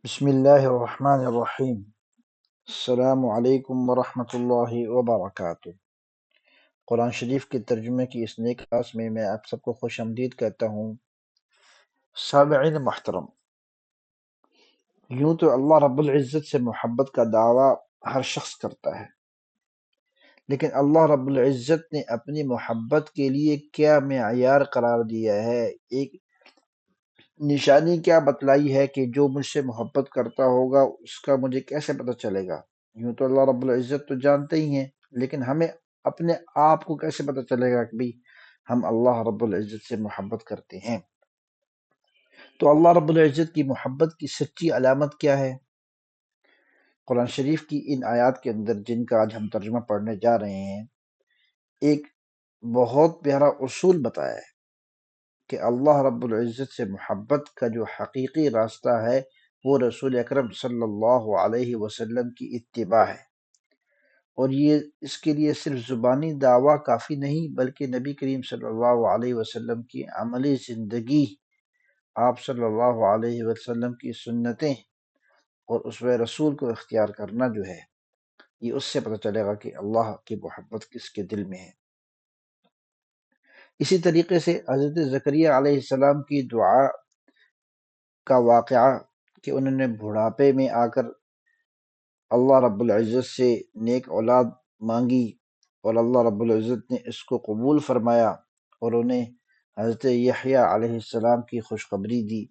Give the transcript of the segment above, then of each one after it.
بسم اللہ الرحمن الرحیم۔ السلام علیکم ورحمۃ اللہ وبرکاتہ۔ قرآن شریف کے ترجمے کی اس نئی کلاس میں آپ سب کو خوش آمدید کہتا ہوں۔ سامعین محترم، یوں تو اللہ رب العزت سے محبت کا دعویٰ ہر شخص کرتا ہے، لیکن اللہ رب العزت نے اپنی محبت کے لیے کیا معیار قرار دیا ہے، ایک نشانی کیا بتلائی ہے کہ جو مجھ سے محبت کرتا ہوگا اس کا مجھے کیسے پتہ چلے گا؟ یوں تو اللہ رب العزت تو جانتے ہی ہیں، لیکن ہمیں اپنے آپ کو کیسے پتہ چلے گا کہ بھی ہم اللہ رب العزت سے محبت کرتے ہیں؟ تو اللہ رب العزت کی محبت کی سچی علامت کیا ہے؟ قرآن شریف کی ان آیات کے اندر جن کا آج ہم ترجمہ پڑھنے جا رہے ہیں، ایک بہت پیارا اصول بتایا ہے کہ اللہ رب العزت سے محبت کا جو حقیقی راستہ ہے وہ رسول اکرم صلی اللہ علیہ وسلم کی اتباع ہے، اور یہ اس کے لیے صرف زبانی دعویٰ کافی نہیں بلکہ نبی کریم صلی اللہ علیہ وسلم کی عملی زندگی، آپ صلی اللہ علیہ وسلم کی سنتیں اور اسوہ رسول کو اختیار کرنا جو ہے، یہ اس سے پتہ چلے گا کہ اللہ کی محبت کس کے دل میں ہے۔ اسی طریقے سے حضرت زکریا علیہ السلام کی دعا کا واقعہ کہ انہوں نے بڑھاپے میں آ کر اللہ رب العزت سے نیک اولاد مانگی اور اللہ رب العزت نے اس کو قبول فرمایا اور انہیں حضرت یحییٰ علیہ السلام کی خوشخبری دی۔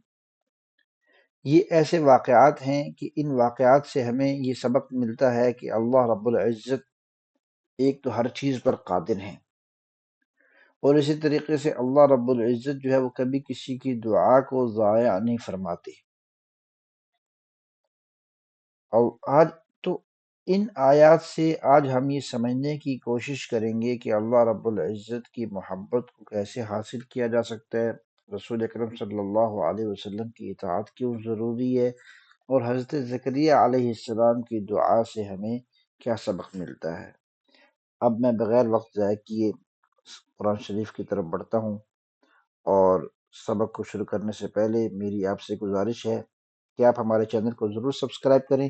یہ ایسے واقعات ہیں کہ ان واقعات سے ہمیں یہ سبق ملتا ہے کہ اللہ رب العزت ایک تو ہر چیز پر قادر ہیں، اور اسی طریقے سے اللہ رب العزت جو ہے وہ کبھی کسی کی دعا کو ضائع نہیں فرماتے۔ اور آج تو ان آیات سے آج ہم یہ سمجھنے کی کوشش کریں گے کہ اللہ رب العزت کی محبت کو کیسے حاصل کیا جا سکتا ہے، رسول اکرم صلی اللہ علیہ وسلم کی اطاعت کیوں ضروری ہے، اور حضرت زکریا علیہ السلام کی دعا سے ہمیں کیا سبق ملتا ہے۔ اب میں بغیر وقت ضائع کیے قرآن شریف کی طرف بڑھتا ہوں، اور سبق کو شروع کرنے سے پہلے میری آپ سے گزارش ہے کہ آپ ہمارے چینل کو ضرور سبسکرائب کریں۔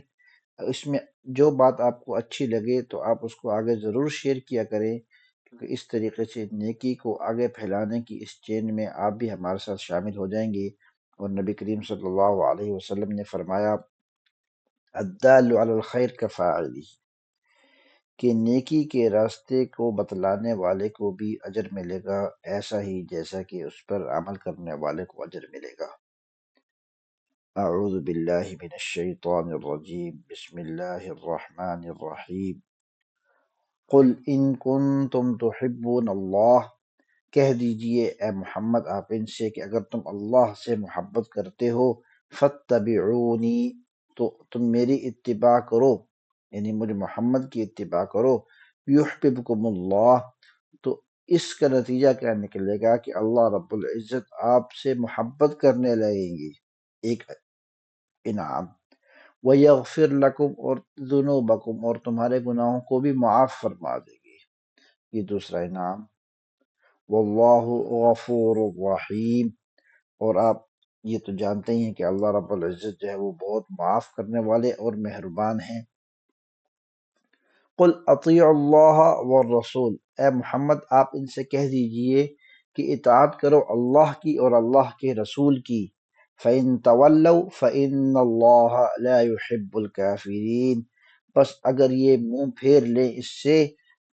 اس میں جو بات آپ کو اچھی لگے تو آپ اس کو آگے ضرور شیئر کیا کریں، کیونکہ اس طریقے سے نیکی کو آگے پھیلانے کی اس چین میں آپ بھی ہمارے ساتھ شامل ہو جائیں گے۔ اور نبی کریم صلی اللہ علیہ وسلم نے فرمایا الدال علی الخیر کفاعلی، کہ نیکی کے راستے کو بتلانے والے کو بھی اجر ملے گا ایسا ہی جیسا کہ اس پر عمل کرنے والے کو اجر ملے گا۔ اعوذ باللہ من الشیطان الرجیم، بسم اللہ الرحمن الرحیم۔ قل ان کنتم تحبون اللہ، کہہ دیجئے اے محمد آپ ان سے کہ اگر تم اللہ سے محبت کرتے ہو، فاتبعونی، تو تم میری اتباع کرو، یعنی مجھ محمد کی اتباع کرو، یحببکم اللہ، تو اس کا نتیجہ کیا نکلے گا کہ اللہ رب العزت آپ سے محبت کرنے لگیں گے، ایک انعام، وَيَغْفِرْ لَكُمْ، اور ذنوبکم، اور تمہارے گناہوں کو بھی معاف فرما دے گے، یہ دوسرا انعام، واللہ غفور الرحیم، اور آپ یہ تو جانتے ہی ہیں کہ اللہ رب العزت جو ہے وہ بہت معاف کرنے والے اور مہربان ہیں۔ قل اطیعوا اللہ والرسول، اے محمد آپ ان سے کہہ دیجئے کہ اطاعت کرو اللہ کی اور اللہ کے رسول کی، فَإِن تَوَلَّوْا فَإِنَّ اللَّهَ لَا يُحِبُّ الْكَافِرِينَ، بس اگر یہ منہ پھیر لیں اس سے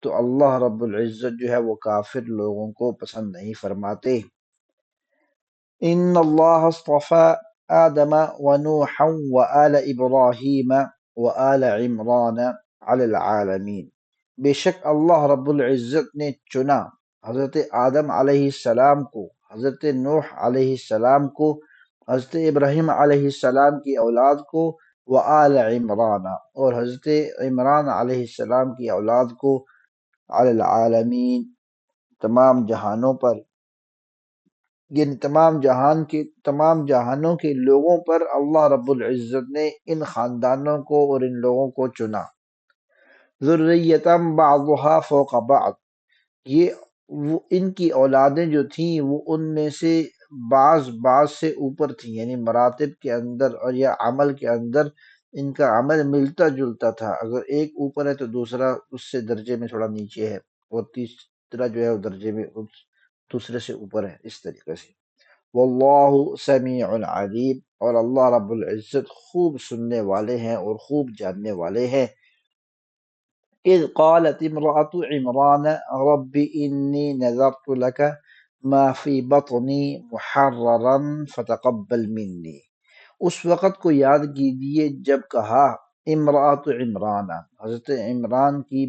تو اللہ رب العزت جو ہے وہ کافر لوگوں کو پسند نہیں فرماتے۔ ان اللہ اصطفى آدم ونوحا وآل ابراہیم وآل عمران علی العالمین، بے شک اللہ رب العزت نے چنا حضرت آدم علیہ السلام کو، حضرت نوح علیہ السلام کو، حضرت ابراہیم علیہ السلام کی اولاد کو، وآل عمران، اور حضرت عمران علیہ السلام کی اولاد کو، علی العالمین، تمام جہانوں پر، یعنی تمام جہانوں کے لوگوں پر اللہ رب العزت نے ان خاندانوں کو اور ان لوگوں کو چنا۔ ذریۃ بعضها فوق بعض، یہ ان کی اولادیں جو تھیں وہ ان میں سے بعض سے اوپر تھی، یعنی مراتب کے اندر اور یا عمل کے اندر ان کا عمل ملتا جلتا تھا، اگر ایک اوپر ہے تو دوسرا اس سے درجے میں تھوڑا نیچے ہے، اور تیسرا جو ہے وہ درجے میں دوسرے سے اوپر ہے، اس طریقے سے۔ واللہ سمیع علیم، اور اللہ رب العزت خوب سننے والے ہیں اور خوب جاننے والے ہیں۔ اذ قالت امرأة عمران رب انی نذرت لك ما فی بطنی محررا فتقبل منی، اس وقت کو یاد کیجیے جب کہا امرأة عمران، حضرت عمران کی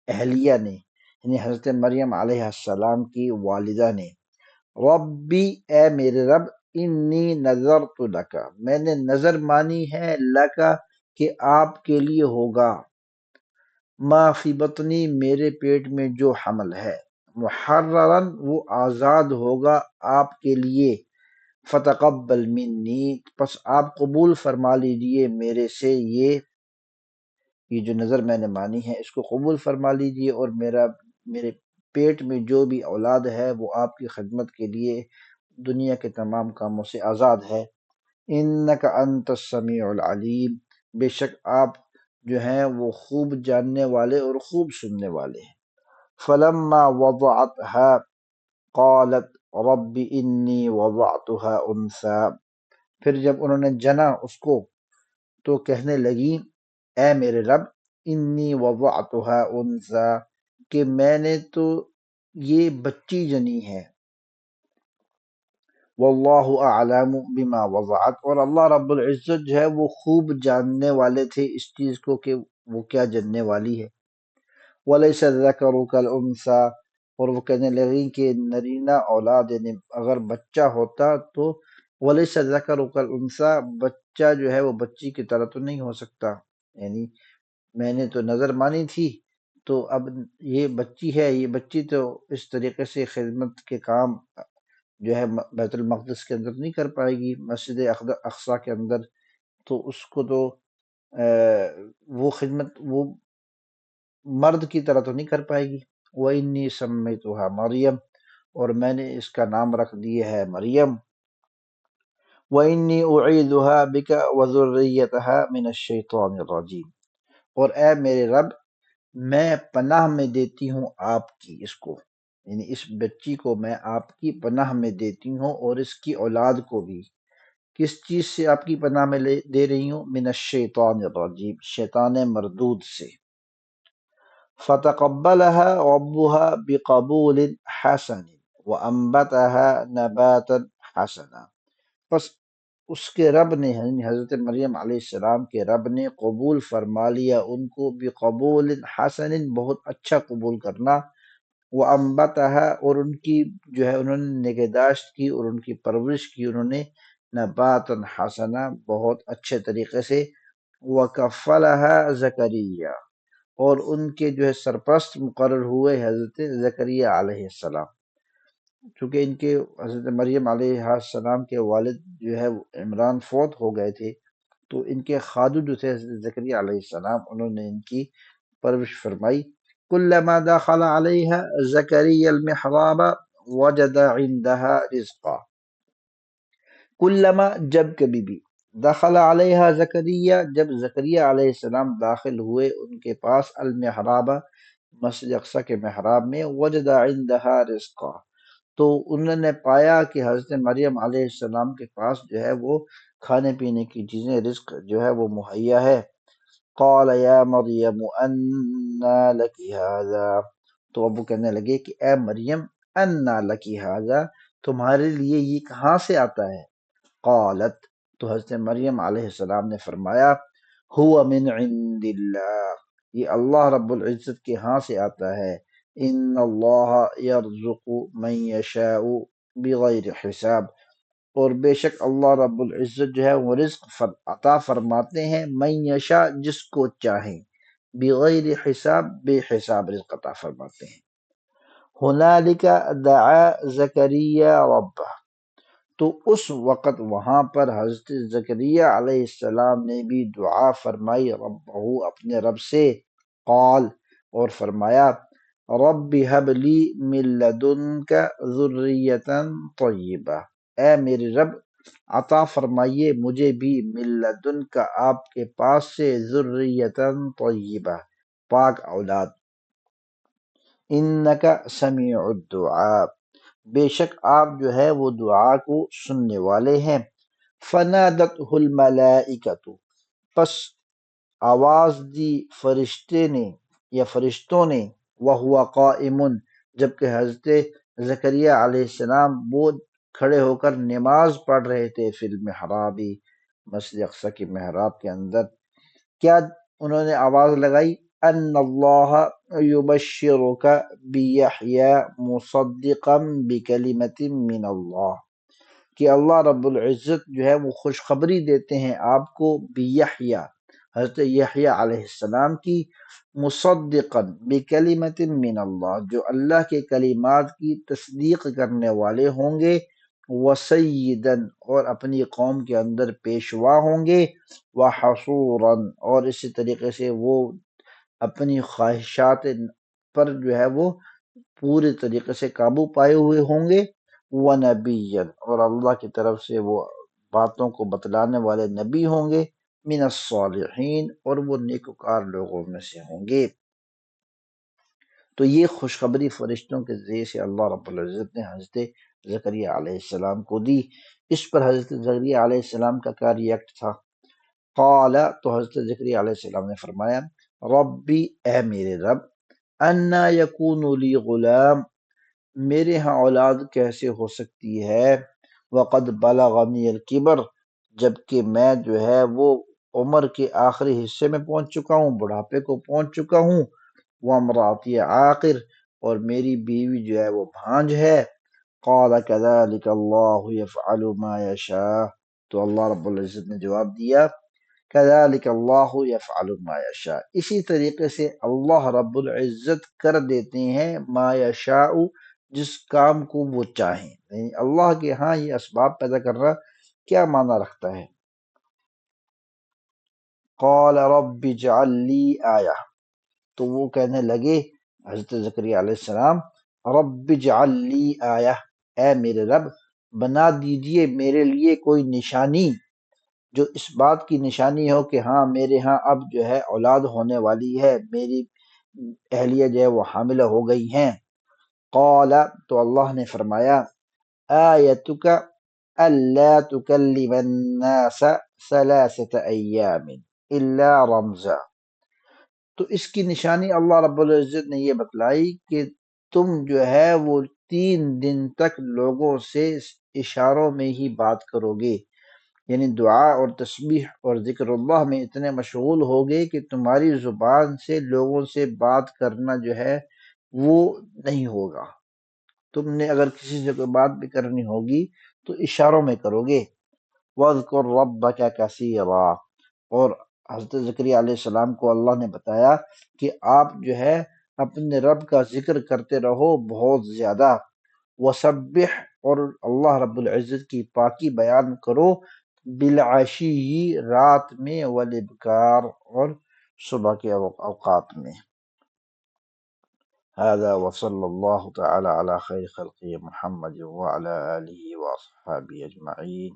اہلیہ نے، یعنی حضرت مریم علیہ السلام کی والدہ نے، ربی اے میرے رب، انی نذرت لک، میں نے نظر مانی ہے، لکا کہ آپ کے لیے ہوگا، ما فی بطنی میرے پیٹ میں جو حمل ہے، محررن وہ آزاد ہوگا آپ کے لیے، فتقبل منی پس آپ قبول فرما لیجئے میرے سے یہ جو نظر میں نے مانی ہے اس کو قبول فرما لیجئے، اور میرے پیٹ میں جو بھی اولاد ہے وہ آپ کی خدمت کے لیے دنیا کے تمام کاموں سے آزاد ہے۔ انک انت السمیع العلیم، بے شک آپ جو ہیں وہ خوب جاننے والے اور خوب سننے والے ہیں۔ فلما وضعتها قالت رب انی وضعتها انثى، پھر جب انہوں نے جنا اس کو تو کہنے لگی اے میرے رب، انی وضعتها انثى کہ میں نے تو یہ بچی جنی ہے، واللہ اعلم بما وضعت، اور اللہ رب العزت جو ہے وہ خوب جاننے والے تھے اس چیز کو کہ وہ کیا جننے والی ہے۔ وَلَيْسَ الذَّكَرُ كَالْأُنثَى، اور وہ کہنے لگی کہ نرینہ اولاد یعنی اگر بچہ ہوتا تو وَلَيْسَ الذَّكَرُ كَالْأُنثَى، بچہ جو ہے وہ بچی کی طرح تو نہیں ہو سکتا، یعنی میں نے تو نظر مانی تھی تو اب یہ بچی ہے، یہ بچی تو اس طریقے سے خدمت کے کام جو ہے بیت المقدس کے اندر نہیں کر پائے گی، مسجد اقصی کے اندر، تو اس کو تو وہ خدمت وہ مرد کی طرح تو نہیں کر پائے گی۔ وَإِنِّي سَمَّيْتُهَا مریم، اور میں نے اس کا نام رکھ دیا ہے مریم۔ وَإِنِّي أُعِيذُهَا بِكَ وَذُرِّيَّتَهَا مِنَ الشَّيْطَانِ الرَّجِيمِ، اور اے میرے رب میں پناہ میں دیتی ہوں آپ کی اس کو، یعنی اس بچی کو میں آپ کی پناہ میں دیتی ہوں اور اس کی اولاد کو بھی، کس چیز سے آپ کی پناہ میں دے رہی ہوں؟ من الشیطان الرجیم، شیطان مردود سے۔ فتقبلها ربها بقبول حسن وانبتها نباتا حسنا، پس اس کے رب نے، یعنی حضرت مریم علیہ السلام کے رب نے قبول فرما لیا ان کو، بقبول حسن بہت اچھا قبول کرنا، وانبتها اور ان کی جو ہے انہوں نے نگہداشت کی اور ان کی پرورش کی انہوں نے، نباتا حسنا بہت اچھے طریقے سے، وکفلها زکریا اور ان کے جو ہے سرپرست مقرر ہوئے حضرت زکریہ علیہ السلام، چونکہ ان کے حضرت مریم علیہ السلام کے والد جو ہے عمران فوت ہو گئے تھے، تو ان کے خادم جو تھے حضرت زکریہ علیہ السلام، انہوں نے ان کی پرورش فرمائی۔ کلما دخل علیہا زکریا المحراب وجد عندها رزقا، کلما جب کبھی بھی، دخل علیہا زکریہ جب زکریہ علیہ السلام داخل ہوئے ان کے پاس، المحراب مسجد اقصی کے محراب میں، وجد عندها رزقا تو انہوں نے پایا کہ حضرت مریم علیہ السلام کے پاس جو ہے وہ کھانے پینے کی چیزیں، رزق جو ہے وہ مہیا ہے۔ قال یا مریم انا لکی ھذا، تو اب وہ کہنے لگے کہ اے مریم، انا لکی ھذا تمہارے لیے یہ کہاں سے آتا ہے؟ قالت تو حضرت مریم علیہ السلام نے فرمایا، هو من عند اللہ، یہ اللہ رب العزت کے ہاں سے آتا ہے، ان اللہ یرزق من یشاء بغیر حساب، اور بے شک اللہ رب العزت جو ہے وہ رزق عطا فرماتے ہیں، من یشاء جس کو چاہیں، بغیر حساب بے حساب رزق عطا فرماتے ہیں۔ ہنالک دعا زکریا ربہ، تو اس وقت وہاں پر حضرت زکریا علیہ السلام نے بھی دعا فرمائی ربہ اپنے رب سے، قال اور فرمایا، رب ہب لی من لدنک ذریۃ طیبہ، اے میرے رب عطا فرمائیے مجھے بھی من لدن کا آپ کے پاس سے ذریتن طیبہ پاک اولاد، انکا سمیع الدعاء بے شک آپ جو ہے وہ دعا کو سننے والے ہیں۔ فنادتہ الملائکۃ پس آواز دی فرشتے نے یا فرشتوں نے، وہو قائم جبکہ حضرت زکریا علیہ السلام وہ کھڑے ہو کر نماز پڑھ رہے تھے، فی المحرابی مسجد اقصی کے محراب کے اندر۔ کیا انہوں نے آواز لگائی؟ ان اللہ یبشرک بیحییٰ مصدقا بکلمۃ من اللہ، کہ اللہ رب العزت جو ہے وہ خوشخبری دیتے ہیں آپ کو بیحییٰ حضرت یحییٰ علیہ السلام کی، مصدقا بکلمۃ من اللہ جو اللہ کے کلمات کی تصدیق کرنے والے ہوں گے، وسیدن اور اپنی قوم کے اندر پیشوا ہوں گے، وحصورا اور اسی طریقے سے وہ اپنی خواہشات پر جو ہے وہ پورے طریقے سے قابو پائے ہوئے ہوں گے، ونبیا اور اللہ کی طرف سے وہ باتوں کو بتلانے والے نبی ہوں گے، من الصالحین اور وہ نیکوکار لوگوں میں سے ہوں گے۔ تو یہ خوشخبری فرشتوں کے ذریعے سے اللہ رب العزت نے حضرت زکریا علیہ السلام کو دی۔ اس پر حضرت زکریا علیہ السلام کا کیا ریئیکٹ تھا؟ قال تو حضرت زکریا علیہ السلام نے فرمایا، ربی اے میرے رب، انا یکون لی غلام میرے ہاں اولاد کیسے ہو سکتی ہے، وقد بلغنی الکبر جبکہ میں جو ہے وہ عمر کے آخری حصے میں پہنچ چکا ہوں، بڑھاپے کو پہنچ چکا ہوں، وامراتی عاقر اور میری بیوی جو ہے وہ بھانج ہے۔ قال کذلک اللہ یفعل ما یشاء تو اللہ رب العزت نے جواب دیا، کذلک اللہ یفعل ما یشاء اسی طریقے سے اللہ رب العزت کر دیتے ہیں ما یشاء جس کام کو وہ چاہیں، یعنی اللہ کے ہاں یہ اسباب پیدا کرنا کیا معنی رکھتا ہے۔ قال رب اجعل لی آیہ تو وہ کہنے لگے حضرت زکریا علیہ السلام، رب اجعل لی آیہ اے میرے رب بنا دیجئے میرے لیے کوئی نشانی جو اس بات کی نشانی ہو کہ ہاں میرے ہاں اب جو ہے اولاد ہونے والی ہے، میری اہلیہ جو ہے وہ حاملہ ہو گئی ہیں۔ قال تو اللہ نے فرمایا، آیتک الا تکلم الناس ثلاثة ایام الا رمزا تو اس کی نشانی اللہ رب العزت نے یہ بتلائی کہ تم جو ہے وہ 3 دن تک لوگوں سے اشاروں میں ہی بات کرو گے، یعنی دعا اور تسبیح اور ذکر اللہ میں اتنے مشغول ہوگے کہ تمہاری زبان سے لوگوں سے بات کرنا جو ہے وہ نہیں ہوگا۔ تم نے اگر کسی سے کوئی بات بھی کرنی ہوگی تو اشاروں میں کرو گے۔ وَاذْكُرْ رَبَّكَ كَثِيرًا اور حضرت زکریا علیہ السلام کو اللہ نے بتایا کہ آپ جو ہے اپنے رب کا ذکر کرتے رہو بہت زیادہ، وسبح اور اللہ رب العزت کی پاکی بیان کرو، بالعشی رات میں، والابکار اور صبح کے اوقات میں۔ هذا وصلی اللہ تعالی علی خیر خلقہ محمد وعلی آلہ واصحابہ اجمعین۔